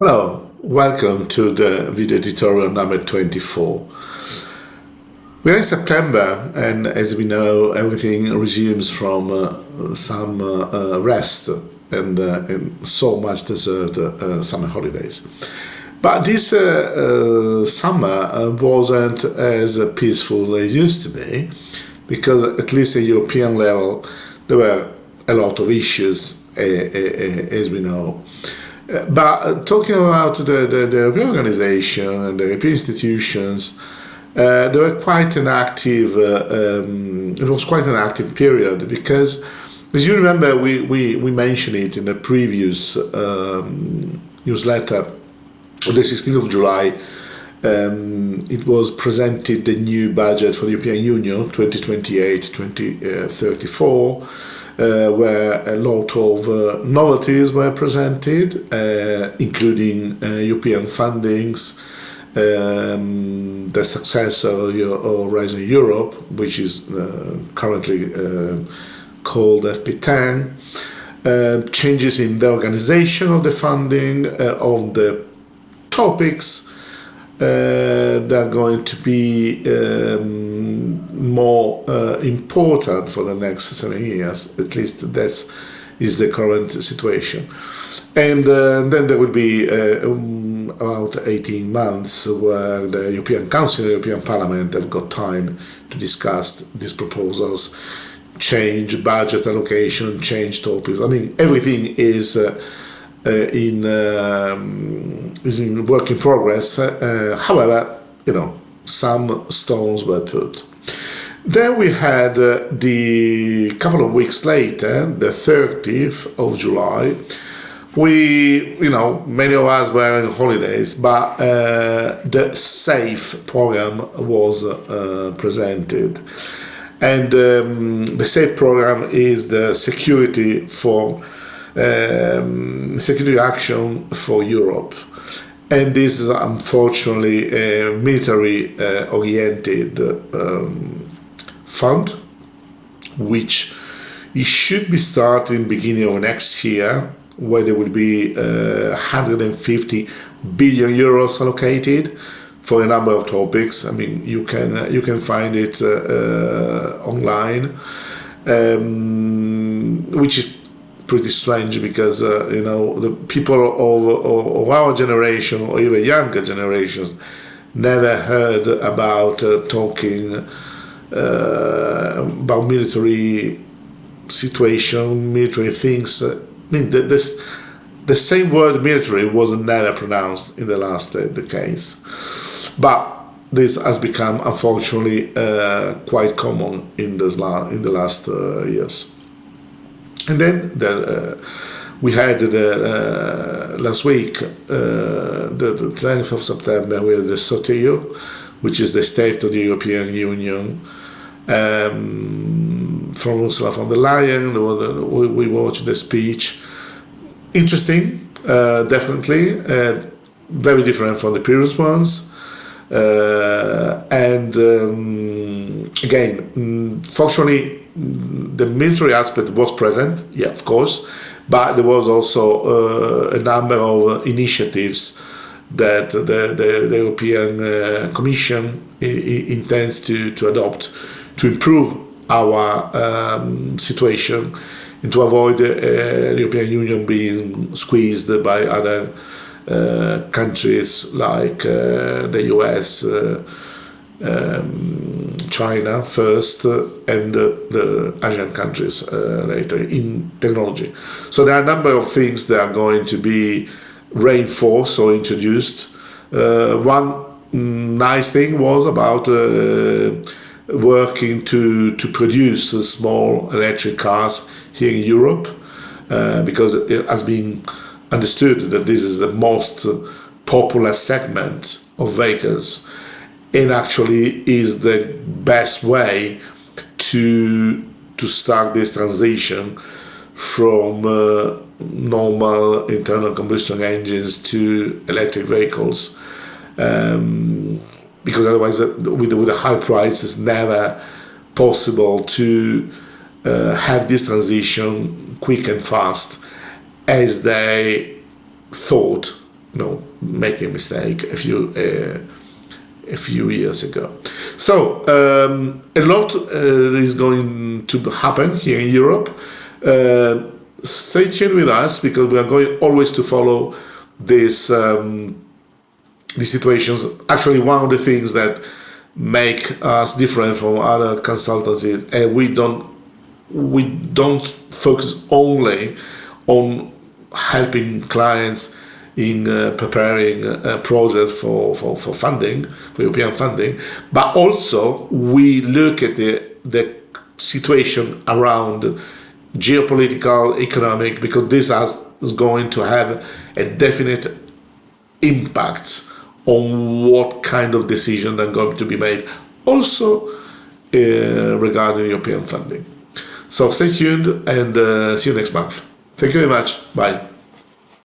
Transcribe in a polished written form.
Hello, welcome to the video editorial number 24. We are in September, and as we know, everything resumes from some rest and so much deserved summer holidays. But this summer wasn't as peaceful as it used to be, because at least at European level, there were a lot of issues, as we know. But talking about the European organization and the European institutions, there were quite an active. It was quite an active period because, as you remember, we mentioned it in the previous newsletter. On the 16th of July, it was presented the new budget for the European Union 2028-2034. Where a lot of novelties were presented, including European fundings, the successor of Horizon Europe, which is currently called FP10, changes in the organization of the funding, of the topics that are going to be more important for the next 7 years. At least that is the current situation. And then there will be about 18 months where the European Council and the European Parliament have got time to discuss these proposals, change budget allocation, change topics. I mean, everything is in work in progress. However, some stones were put. Then we had the couple of weeks later, the 30th of July. Many of us were on holidays, but the SAFE program was presented. And the SAFE program is the security action for Europe. And this is unfortunately a military-oriented fund, which it should be starting beginning of next year, where there will be 150 billion euros allocated for a number of topics. I mean, you can find it online, which is pretty strange because the people of our generation or even younger generations never heard about talking about military situation, military things. I mean, the same word military was never pronounced in the last decades, but this has become unfortunately quite common in the last years. And then we had last week, the 10th of September, we had the SOTEO, which is the State of the European Union, from Ursula von der Leyen. We watched the speech. Interesting, definitely, very different from the previous ones. Again, fortunately, the military aspect was present, yeah, of course, but there was also a number of initiatives that the European Commission intends to adopt to improve our situation and to avoid the European Union being squeezed by other countries like the US, China first, and the Asian countries later in technology. So there are a number of things that are going to be reinforced or introduced. One nice thing was about working to produce small electric cars here in Europe, because it has been understood that this is the most popular segment of vehicles, and actually is the best way to start this transition from normal internal combustion engines to electric vehicles, because otherwise with the high price it's never possible to have this transition quick and fast as they thought making a mistake a few years ago. So a lot is going to happen here in Europe. Stay tuned with us, because we are going always to follow these situations. Actually, one of the things that make us different from other consultancies, and we don't focus only on helping clients in preparing projects for funding, for European funding, but also we look at the situation around geopolitical, economic, because this is going to have a definite impact on what kind of decisions are going to be made, also regarding European funding. So stay tuned, and see you next month. Thank you very much. Bye.